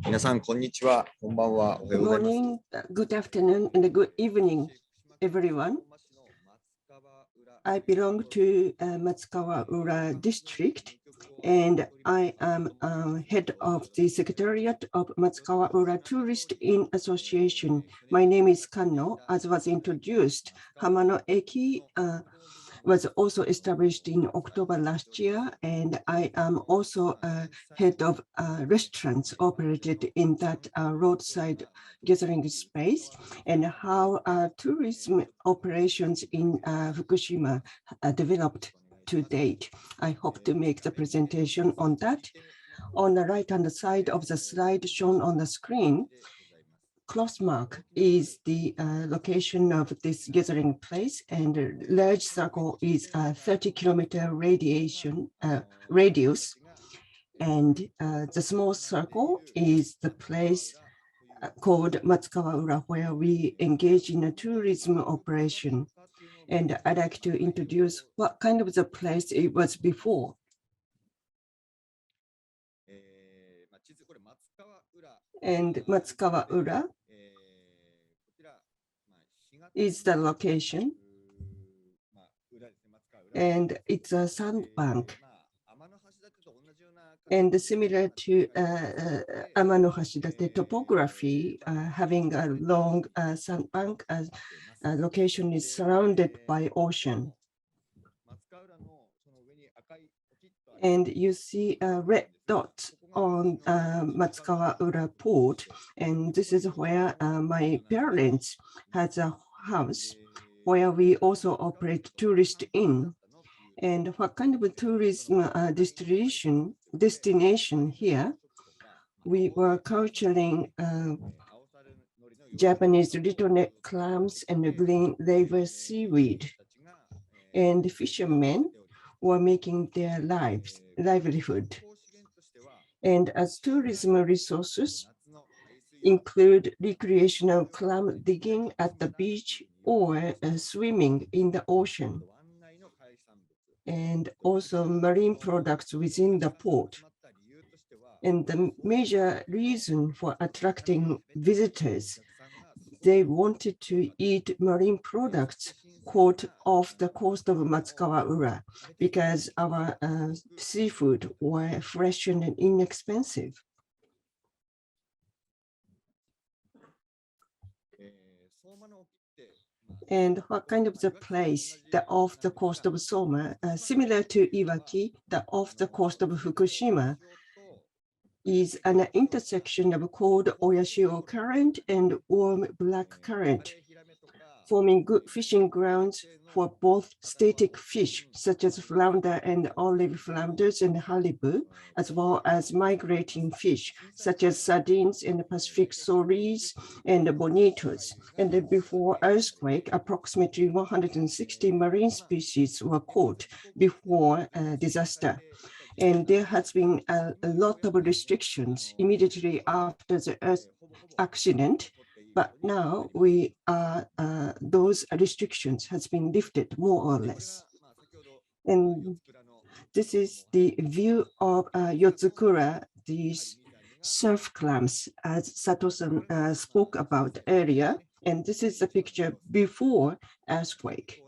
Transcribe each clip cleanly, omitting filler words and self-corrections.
皆さん、こんにちは。こんばんは。おはよ Good うございます。 morning, good afternoon, and good evening, everyone. I belong to Matsukawaura district, and I am head of the Secretariat of Matsukawaura Tourist Inn Association. My name is Kanno. As was introduced, Hamano Eki was also established in October last year, and I am also head of restaurants operated in that roadside gathering space, and how tourism operations in Fukushima developed to date. I hope to make the presentation on that. On the right-hand side of the slide shown on the screen, cross mark is the location of this gathering place, and a large circle is a 30-kilometer radius, and the small circle is the place called Matsukawaura, where we engage in a tourism operation. And I'd like to introduce what kind of the place it was before. And Matsukawaura is the location, and it's a sandbank. And similar to Amano Hashidate topography, having a long sandbank, location is surrounded by ocean. And you see a red dot on Matsukawaura port, and this is where my parents has a house where we also operate tourist inn. And what kind of a tourism destination here? We were culturing Japanese little neck clams and green laver seaweed, and fishermen were making their livelihood. And as tourism resources include recreational clam digging at the beach or swimming in the ocean, and also marine products within the port. And the major reason for attracting visitors, they wanted to eat marine products caught off the coast of Matsukawaura because our seafood were fresh and inexpensive. And what kind of the place, the off the coast of Soma, similar to Iwaki, the off the coast of Fukushima, is an intersection of cold Oyashio Current and warm Black Current, forming good fishing grounds for both static fish, such as flounder and olive flounders and halibu, as well as migrating fish, such as sardines and Pacific sories and bonitos. And before earthquake, approximately 160 marine species were caught before disaster. And there has been a lot of restrictions immediately after the earth accident, but now we are, those restrictions has been lifted more or less. And this is the view of Yotsukura, these surf clams, as Sato-san spoke about earlier. And this is the picture before earthquake.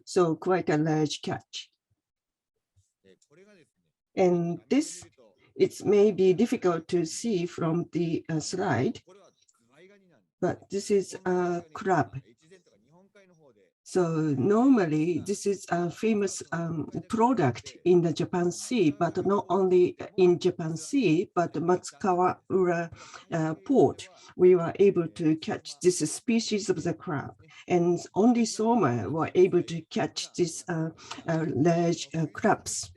So quite a large catch. And this, it may be difficult to see from the slide, but this is a crab. So normally this is a famous product in the Japan Sea, but not only in Japan Sea, but Matsukawaura port, we were able to catch this species of the crab. And only Soma were able to catch this large crabs.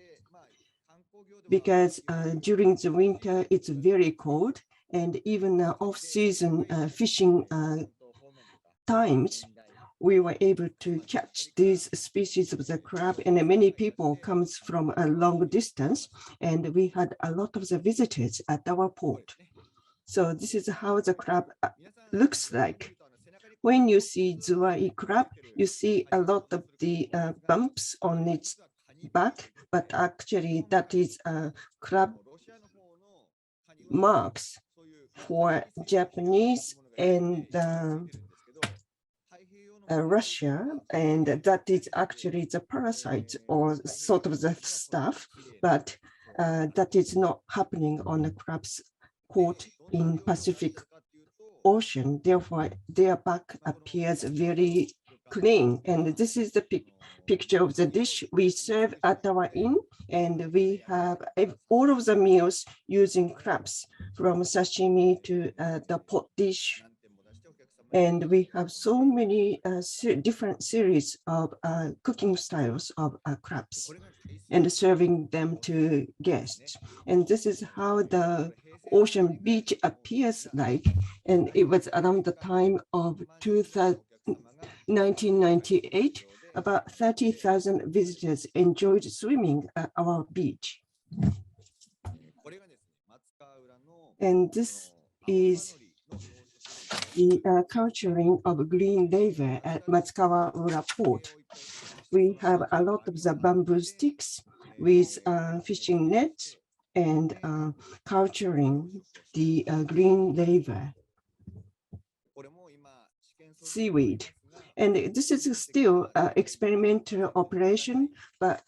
Because during the winter, it's very cold, and even off-season fishing times, we were able to catch these species of the crab, and many people comes from a long distance, and we had a lot of the visitors at our port. So this is how the crab looks like. When you see Zuai crab, you see a lot of the bumps on its back, but actually that is a crab marks for Japanese and Russia, and that is actually the parasite or sort of the stuff, but that is not happening on the crabs caught in Pacific Ocean. Therefore, their back appears very clean. And this is the picture of the dish we serve at our inn, and we have all of the meals using crabs, from sashimi to the pot dish. And we have so many different series of cooking styles of crabs and serving them to guests. And this is how the ocean beach appears like. And it was around the time of 1998, about 30,000 visitors enjoyed swimming at our beach. And this is the culturing of green laver at Matsukawaura port. We have a lot of the bamboo sticks with fishing nets and culturing the green laver seaweed. And this is still experimental operation, but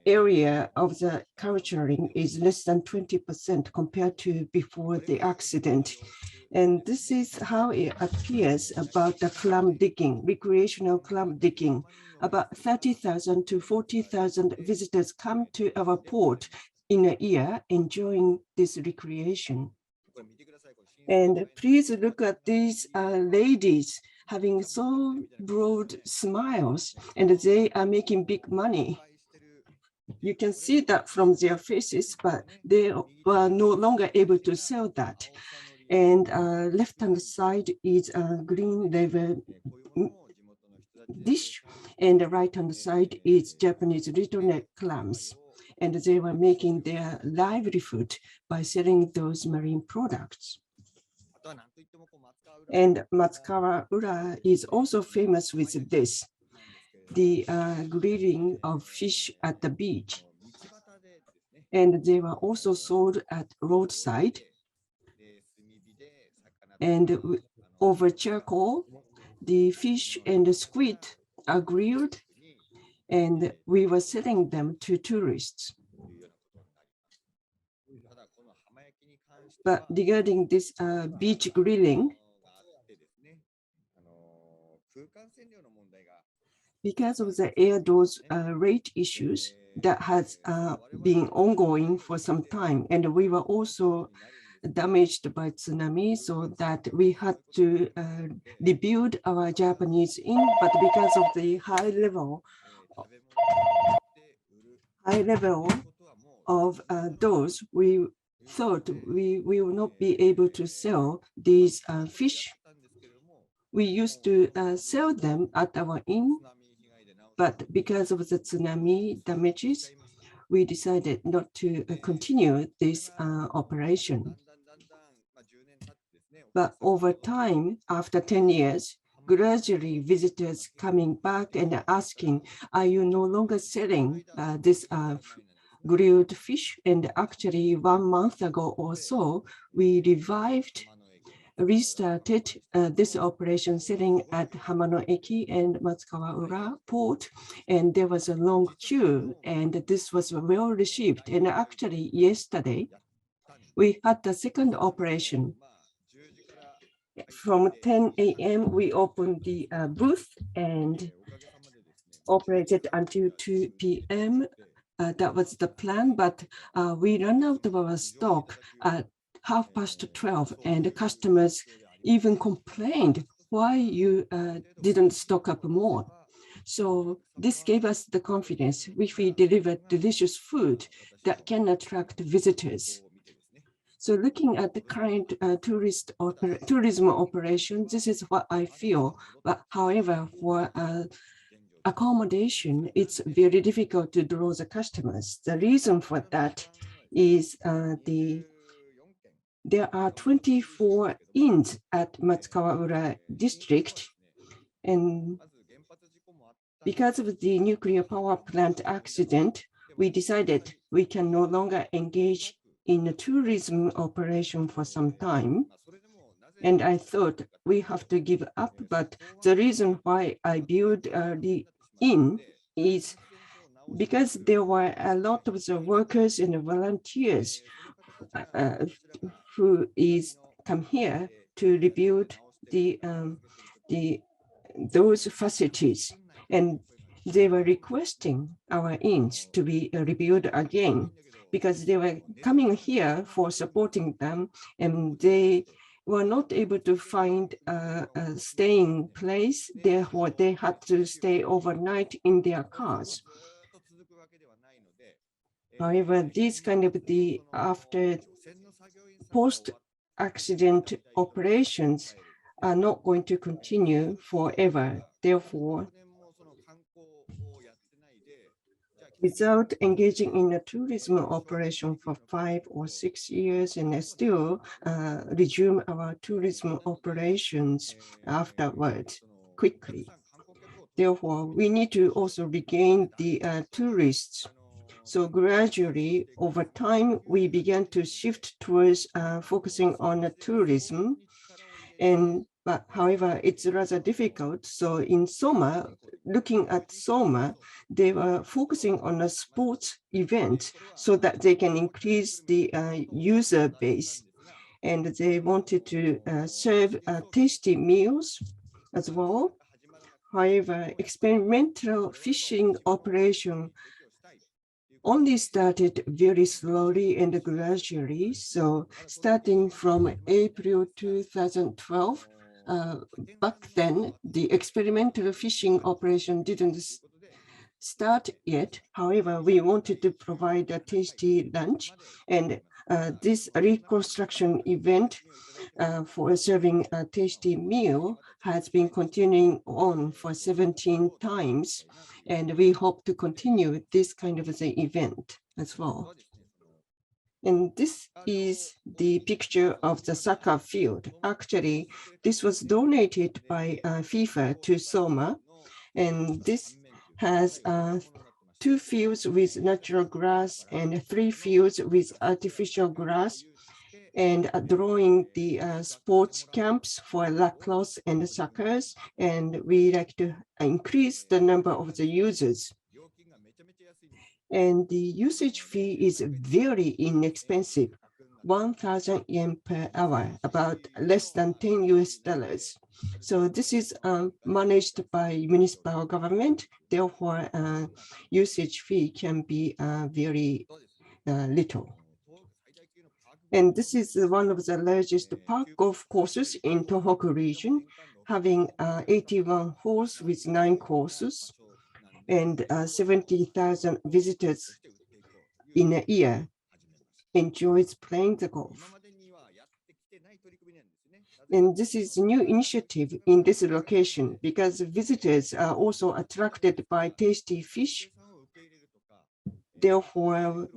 area of the culturing is less than 20% compared to before the accident. And this is how it appears about the clam digging, recreational clam digging. About 30,000 to 40,000 visitors come to our port in a year enjoying this recreation. And please look at these ladies having so broad smiles, and they are making big money. You can see that from their faces, but they were no longer able to sell that. And left-hand side is a green laver dish, and the right-hand side is Japanese little neck clams. And they were making their livelihood by selling those marine products. And Matsukawaura is also famous with this, the grilling of fish at the beach. And they were also sold at roadside. And over charcoal, the fish and the squid are grilled, and we were selling them to tourists. But regarding this beach grilling, because of the air dose rate issues that has been ongoing for some time, and we were also damaged by tsunami, so that we had to rebuild our Japanese inn, but because of the high level of those, we thought we will not be able to sell these fish. We used to sell them at our inn, but because of the tsunami damages, we decided not to continue this operation. But over time, after 10 years, gradually visitors coming back and asking, are you no longer selling this grilled fish? And actually 1 month ago or so, we restarted this operation selling at Hamano-eki and Matsukawaura port, and there was a long queue, and this was well received. And actually yesterday, we had the second operation. From 10 a.m., we opened the booth and operated until 2 p.m. That was the plan, but we ran out of our stock at 12:30, and the customers even complained why you didn't stock up more. So this gave us the confidence if we deliver delicious food that can attract visitors. So looking at the current tourism operation, this is what I feel. But however, for accommodation, it's very difficult to draw the customers. The reason for that is there are 24 inns at Matsukawaura district, and because of the nuclear power plant accident, we decided we can no longer engage in a tourism operation for some time. And I thought we have to give up, but the reason why I built the inn is because there were a lot of the workers and the volunteers who is come here to rebuild those facilities, and they were requesting our inns to be rebuilt again because they were coming here for supporting them, and they were not able to find a staying place. Therefore, they had to stay overnight in their cars. However, these kind of after post-accident operations are not going to continue forever. Therefore, without engaging in a tourism operation for 5 or 6 years, and still resume our tourism operations afterwards quickly. Therefore, we need to also regain the tourists. So gradually, over time, we began to shift towards focusing on tourism. But however, it's rather difficult. So in Soma, looking at Soma, they were focusing on a sports event so that they can increase the user base. And they wanted to serve tasty meals as well. However, experimental fishing operation only started very slowly and gradually. So starting from April 2012, back then, the experimental fishing operation didn't start yet. However, we wanted to provide a tasty lunch, and this reconstruction event for serving a tasty meal has been continuing on for 17 times, and we hope to continue this kind of the event as well. And this is the picture of the soccer field. Actually, this was donated by FIFA to Soma, and this has 2 fields with natural grass and 3 fields with artificial grass, and drawing the sports camps for lacrosse and soccer. And we like to increase the number of the users. And the usage fee is very inexpensive, 1,000 yen per hour, about less than 10 US dollars. So this is managed by municipal government. Therefore, usage fee can be very little. And this is one of the largest park golf courses in Tohoku region, having 81 holes with 9 courses, and 70,000 visitors in a year enjoys playing the golf. And this is a new initiative in this location because visitors are also attracted by tasty fish. Therefore,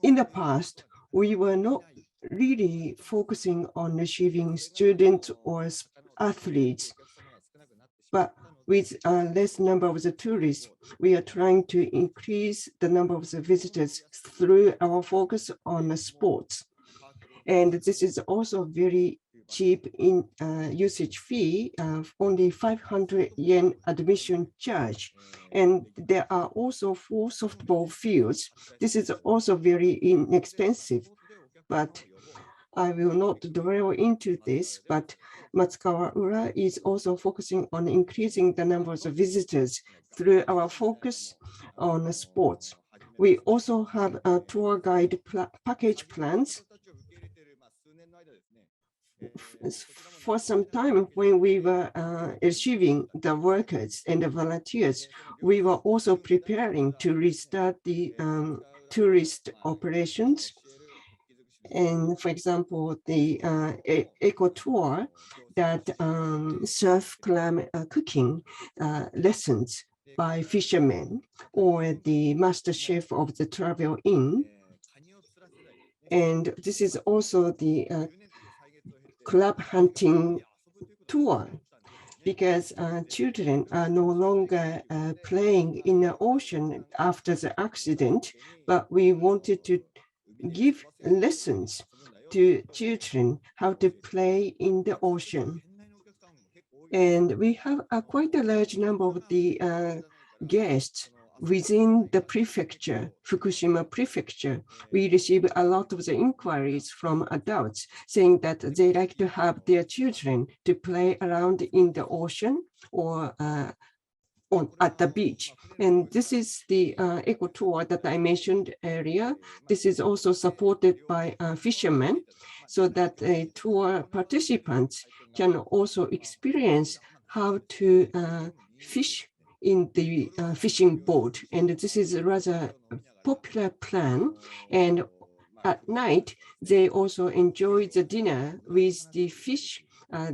in the past, we were not really focusing on achieving students or athletes, but with a less number of the tourists, we are trying to increase the number of the visitors through our focus on the sports. And this is also very cheap in usage fee of only 500 yen admission charge. And there are also 4 softball fields. This is also very inexpensive, but I will not dwell into this, but Matsukawaura is also focusing on increasing the numbers of visitors through our focus on sports. We also have a tour guide package plans. For some time, when we were achieving the workers and the volunteers, we were also preparing to restart the tourist operations. And for example, the eco tour that serve clam cooking lessons by fishermen, or the master chef of the travel inn. And this is also the crab hunting tour, because children are no longer playing in the ocean after the accident, but we wanted to give lessons to children how to play in the ocean. And we have quite a large number of the guests within the prefecture, Fukushima prefecture. We receive a lot of the inquiries from adults saying that they like to have their children to play around in the ocean or at the beach. And this is the eco tour that I mentioned earlier. This is also supported by fishermen so that tour participants can also experience how to fish in the fishing boat. And this is a rather popular plan. And at night, they also enjoy the dinner with the fish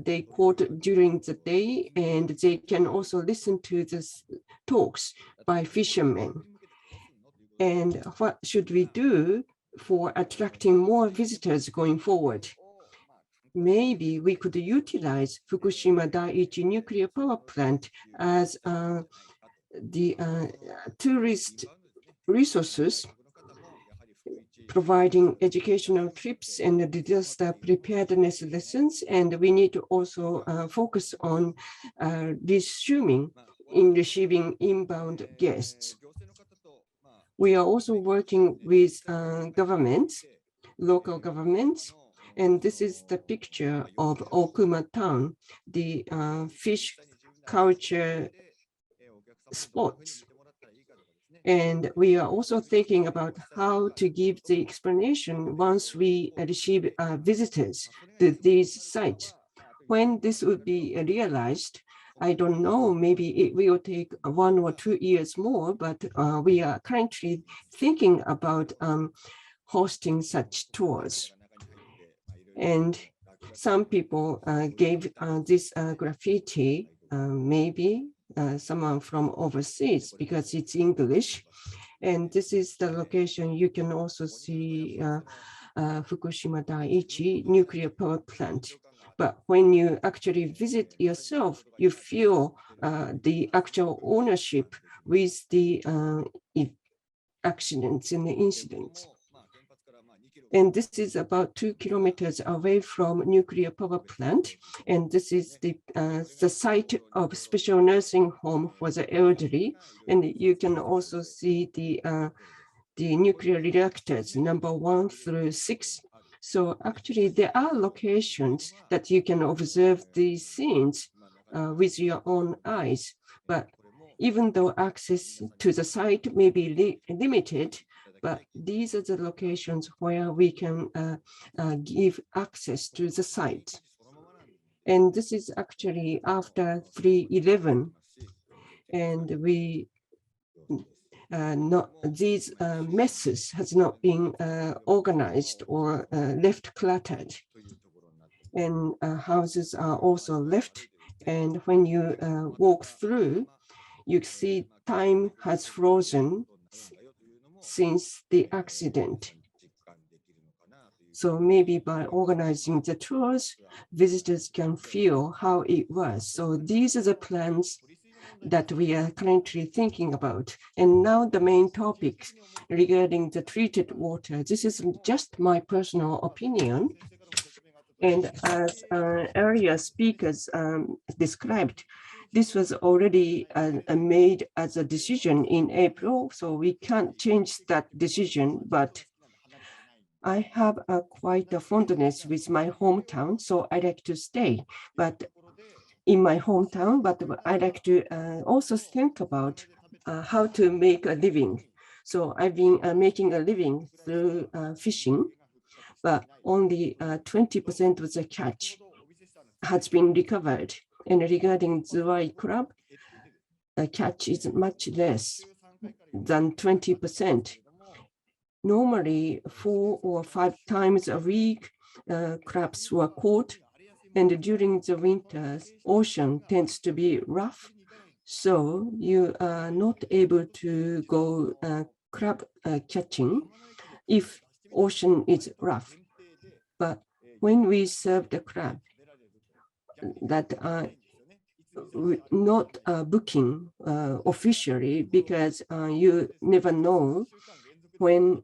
they caught during the day, and they can also listen to the talks by fishermen. And what should we do for attracting more visitors going forward? Maybe we could utilize Fukushima Daiichi nuclear power plant as the tourist resources, providing educational trips and disaster preparedness lessons. And we need to also focus on receiving inbound guests. We are also working with governments, local governments, and this is the picture of Okuma town, the fish culture spots. And we are also thinking about how to give the explanation once we receive visitors to these sites. When this would be realized, I don't know, maybe it will take 1 or 2 years more, but we are currently thinking about hosting such tours. And some people gave this graffiti, maybe someone from overseas because it's English. And this is the location. You can also see Fukushima Daiichi nuclear power plant. But when you actually visit yourself, you feel the actual ownership with the accidents and the incidents. And this is about 2 kilometers away from nuclear power plant. And this is the site of special nursing home for the elderly. And you can also see the nuclear reactors, number 1 through 6. So actually there are locations that you can observe these scenes with your own eyes. But even though access to the site may be limited, but these are the locations where we can give access to the site. And this is actually after 3/11. And we these messes has not been organized or left cluttered. And houses are also left. And when you walk through, you see time has frozen since the accident. So maybe by organizing the tours, visitors can feel how it was. So these are the plans that we are currently thinking about. And now the main topics regarding the treated water. This is just my personal opinion. And as earlier speakers described, this was already made as a decision in April, so we can't change that decision, but I have quite a fondness with my hometown, so I like to stay. But in my hometown, but I like to also think about how to make a living. So I've been making a living through fishing, but only 20% of the catch has been recovered. And regarding Zuwai crab, the catch is much less than 20%. Normally 4 or 5 times a week, crabs were caught. And during the winter, ocean tends to be rough. So you are not able to go crab catching if ocean is rough. But when we serve the crab, that are not booking officially because you never know when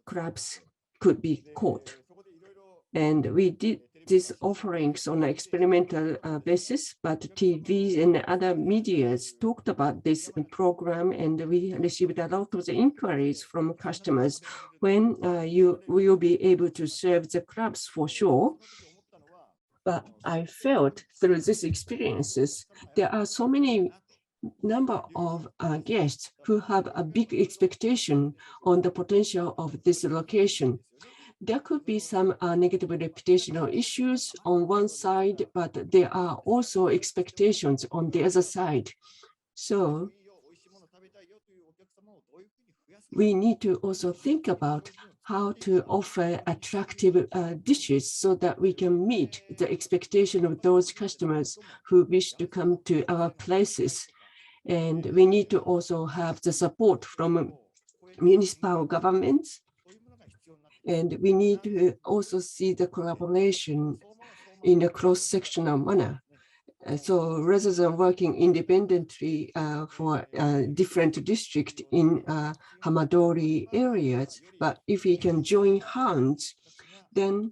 crabs could be caught. And we did these offerings on an experimental basis, but TV and other medias talked about this program, and we received a lot of the inquiries from customers. When you will be able to serve the clubs for sure. But I felt through these experiences, there are so many number of guests who have a big expectation on the potential of this location. There could be some negative reputational issues on one side, but there are also expectations on the other side. So we need to also think about how to offer attractive dishes so that we can meet the expectation of those customers who wish to come to our places. And we need to also have the support from municipal governments. And we need to also see the collaboration in a cross-sectional manner. So rather than working independently for different districts in Hamadori areas, but if we can join hands, then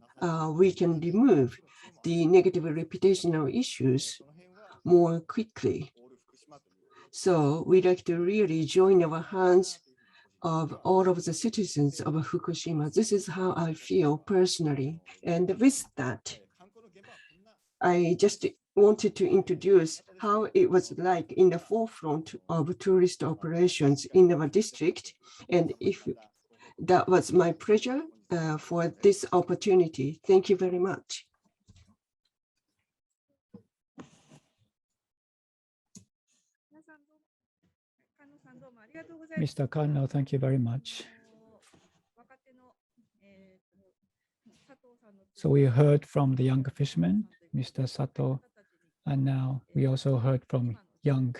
we can remove the negative reputational issues more quickly. So we'd like to really join our hands of all of the citizens of Fukushima. This is how I feel personally. And with that, I just wanted to introduce how it was like in the forefront of tourist operations in our district. And if that was my pleasure for this opportunity. Thank you very much. Mr. Kanno, thank you very much. So we heard from the young fisherman, Mr. Sato, and now we also heard from young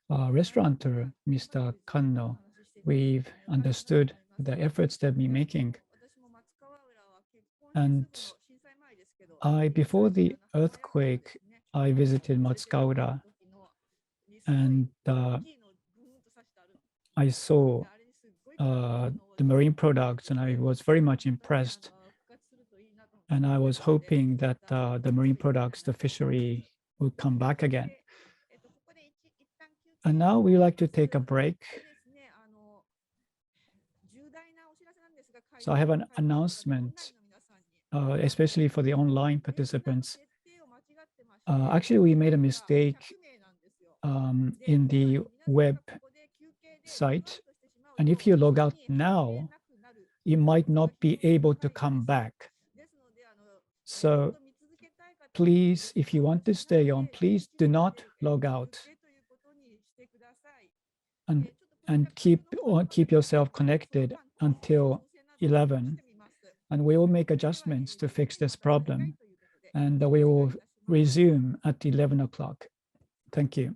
restaurateur, Mr. Kanno. We've understood the efforts they've been making. And before the earthquake, I visited Matsukawaura, and I saw the marine products, and I was very much impressed. And I was hoping that the marine products, the fishery, would come back again. And now we like to take a break. So I have an announcement, especially for the online participants. Actually, we made a mistake in the web site. And if you log out now, you might not be able to come back. So please, if you want to stay on, please do not log out and keep yourself connected until 11. And we will make adjustments to fix this problem. And we will resume at 11 o'clock. Thank you.